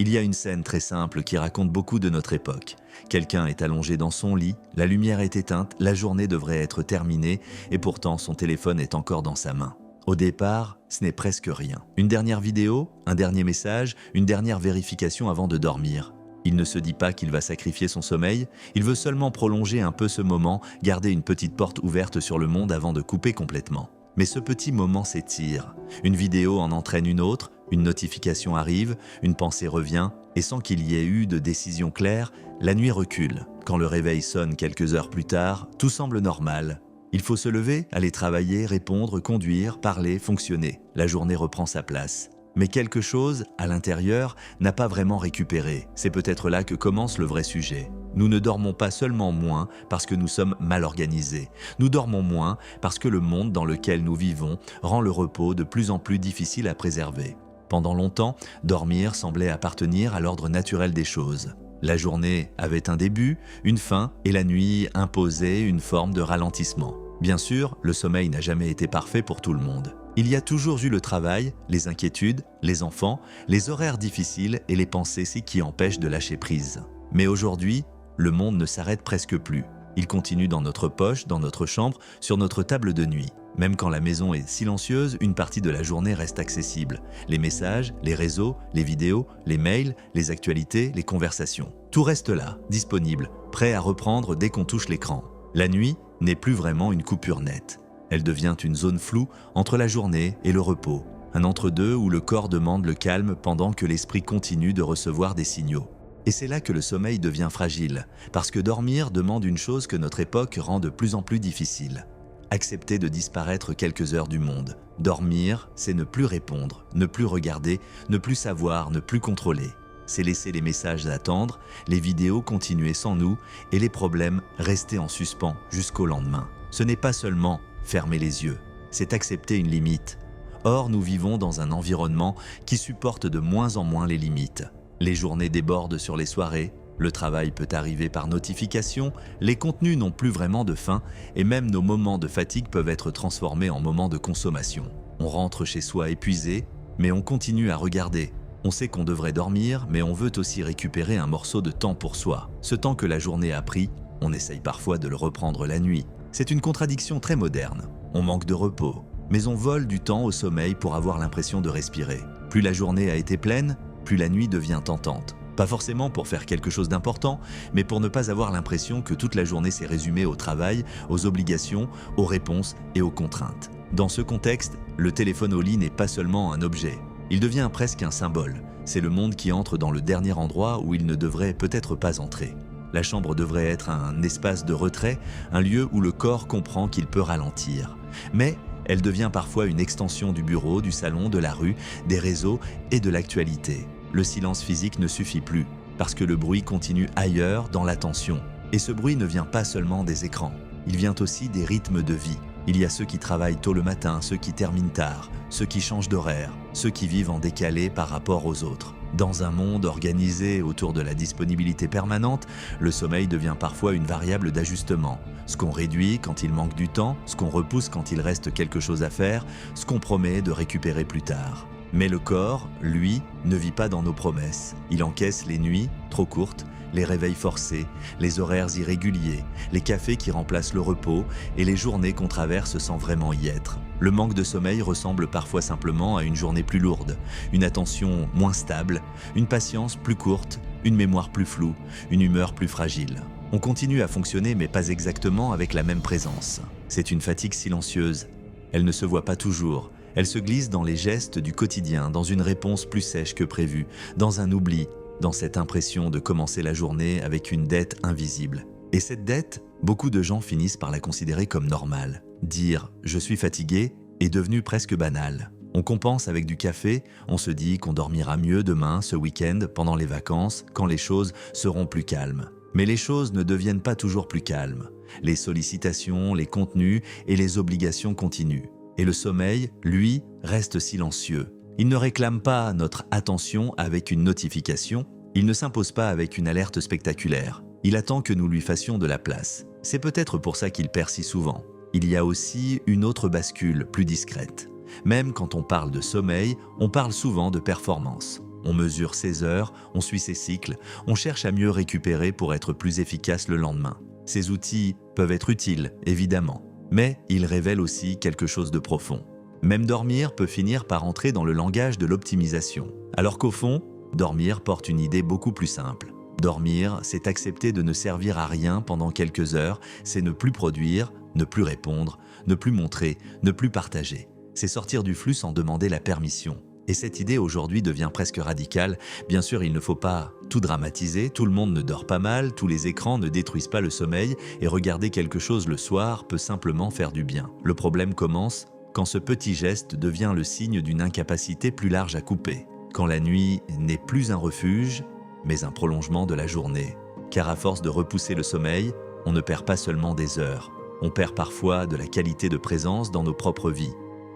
Il y a une scène très simple qui raconte beaucoup de notre époque. Quelqu'un est allongé dans son lit, la lumière est éteinte, la journée devrait être terminée et pourtant son téléphone est encore dans sa main. Au départ, ce n'est presque rien. Une dernière vidéo, un dernier message, une dernière vérification avant de dormir. Il ne se dit pas qu'il va sacrifier son sommeil, il veut seulement prolonger un peu ce moment, garder une petite porte ouverte sur le monde avant de couper complètement. Mais ce petit moment s'étire. Une vidéo en entraîne une autre, une notification arrive, une pensée revient, et sans qu'il y ait eu de décision claire, la nuit recule. Quand le réveil sonne quelques heures plus tard, tout semble normal. Il faut se lever, aller travailler, répondre, conduire, parler, fonctionner. La journée reprend sa place. Mais quelque chose, à l'intérieur, n'a pas vraiment récupéré. C'est peut-être là que commence le vrai sujet. Nous ne dormons pas seulement moins parce que nous sommes mal organisés. Nous dormons moins parce que le monde dans lequel nous vivons rend le repos de plus en plus difficile à préserver. Pendant longtemps, dormir semblait appartenir à l'ordre naturel des choses. La journée avait un début, une fin, et la nuit imposait une forme de ralentissement. Bien sûr, le sommeil n'a jamais été parfait pour tout le monde. Il y a toujours eu le travail, les inquiétudes, les enfants, les horaires difficiles et les pensées qui empêchent de lâcher prise. Mais aujourd'hui, le monde ne s'arrête presque plus. Il continue dans notre poche, dans notre chambre, sur notre table de nuit. Même quand la maison est silencieuse, une partie de la journée reste accessible. Les messages, les réseaux, les vidéos, les mails, les actualités, les conversations. Tout reste là, disponible, prêt à reprendre dès qu'on touche l'écran. La nuit n'est plus vraiment une coupure nette. Elle devient une zone floue entre la journée et le repos. Un entre-deux où le corps demande le calme pendant que l'esprit continue de recevoir des signaux. Et c'est là que le sommeil devient fragile, parce que dormir demande une chose que notre époque rend de plus en plus difficile. Accepter de disparaître quelques heures du monde. Dormir, c'est ne plus répondre, ne plus regarder, ne plus savoir, ne plus contrôler. C'est laisser les messages attendre, les vidéos continuer sans nous et les problèmes rester en suspens jusqu'au lendemain. Ce n'est pas seulement fermer les yeux, c'est accepter une limite. Or, nous vivons dans un environnement qui supporte de moins en moins les limites. Les journées débordent sur les soirées, le travail peut arriver par notification, les contenus n'ont plus vraiment de fin et même nos moments de fatigue peuvent être transformés en moments de consommation. On rentre chez soi épuisé, mais on continue à regarder. On sait qu'on devrait dormir, mais on veut aussi récupérer un morceau de temps pour soi. Ce temps que la journée a pris, on essaye parfois de le reprendre la nuit. C'est une contradiction très moderne. On manque de repos, mais on vole du temps au sommeil pour avoir l'impression de respirer. Plus la journée a été pleine, plus la nuit devient tentante. Pas forcément pour faire quelque chose d'important, mais pour ne pas avoir l'impression que toute la journée s'est résumée au travail, aux obligations, aux réponses et aux contraintes. Dans ce contexte, le téléphone au lit n'est pas seulement un objet. Il devient presque un symbole. C'est le monde qui entre dans le dernier endroit où il ne devrait peut-être pas entrer. La chambre devrait être un espace de retrait, un lieu où le corps comprend qu'il peut ralentir. Mais elle devient parfois une extension du bureau, du salon, de la rue, des réseaux et de l'actualité. Le silence physique ne suffit plus, parce que le bruit continue ailleurs, dans l'attention. Et ce bruit ne vient pas seulement des écrans, il vient aussi des rythmes de vie. Il y a ceux qui travaillent tôt le matin, ceux qui terminent tard, ceux qui changent d'horaire, ceux qui vivent en décalé par rapport aux autres. Dans un monde organisé autour de la disponibilité permanente, le sommeil devient parfois une variable d'ajustement. Ce qu'on réduit quand il manque du temps, ce qu'on repousse quand il reste quelque chose à faire, ce qu'on promet de récupérer plus tard. Mais le corps, lui, ne vit pas dans nos promesses. Il encaisse les nuits, trop courtes, les réveils forcés, les horaires irréguliers, les cafés qui remplacent le repos et les journées qu'on traverse sans vraiment y être. Le manque de sommeil ressemble parfois simplement à une journée plus lourde, une attention moins stable, une patience plus courte, une mémoire plus floue, une humeur plus fragile. On continue à fonctionner mais pas exactement avec la même présence. C'est une fatigue silencieuse. Elle ne se voit pas toujours. Elle se glisse dans les gestes du quotidien, dans une réponse plus sèche que prévue, dans un oubli, dans cette impression de commencer la journée avec une dette invisible. Et cette dette, beaucoup de gens finissent par la considérer comme normale. Dire « je suis fatigué » est devenu presque banal. On compense avec du café, on se dit qu'on dormira mieux demain, ce week-end, pendant les vacances, quand les choses seront plus calmes. Mais les choses ne deviennent pas toujours plus calmes. Les sollicitations, les contenus et les obligations continuent. Et le sommeil, lui, reste silencieux. Il ne réclame pas notre attention avec une notification, il ne s'impose pas avec une alerte spectaculaire. Il attend que nous lui fassions de la place. C'est peut-être pour ça qu'il perd si souvent. Il y a aussi une autre bascule, plus discrète. Même quand on parle de sommeil, on parle souvent de performance. On mesure ses heures, on suit ses cycles, on cherche à mieux récupérer pour être plus efficace le lendemain. Ces outils peuvent être utiles, évidemment, mais ils révèlent aussi quelque chose de profond. Même dormir peut finir par entrer dans le langage de l'optimisation. Alors qu'au fond, dormir porte une idée beaucoup plus simple. Dormir, c'est accepter de ne servir à rien pendant quelques heures, c'est ne plus produire, ne plus répondre, ne plus montrer, ne plus partager. C'est sortir du flux sans demander la permission. Et cette idée aujourd'hui devient presque radicale. Bien sûr, il ne faut pas tout dramatiser, tout le monde ne dort pas mal, tous les écrans ne détruisent pas le sommeil et regarder quelque chose le soir peut simplement faire du bien. Le problème commence quand ce petit geste devient le signe d'une incapacité plus large à couper. Quand la nuit n'est plus un refuge, mais un prolongement de la journée. Car à force de repousser le sommeil, on ne perd pas seulement des heures, on perd parfois de la qualité de présence dans nos propres vies.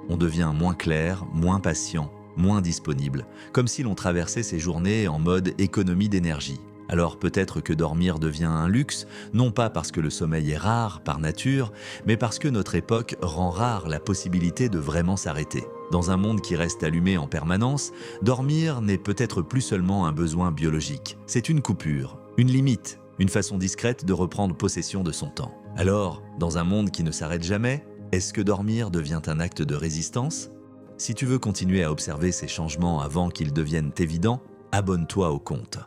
On devient moins clair, moins patient, moins disponible, comme si l'on traversait ces journées en mode économie d'énergie. Alors peut-être que dormir devient un luxe, non pas parce que le sommeil est rare par nature, mais parce que notre époque rend rare la possibilité de vraiment s'arrêter. Dans un monde qui reste allumé en permanence, dormir n'est peut-être plus seulement un besoin biologique. C'est une coupure, une limite, une façon discrète de reprendre possession de son temps. Alors, dans un monde qui ne s'arrête jamais, est-ce que dormir devient un acte de résistance ? Si tu veux continuer à observer ces changements avant qu'ils deviennent évidents, abonne-toi au compte.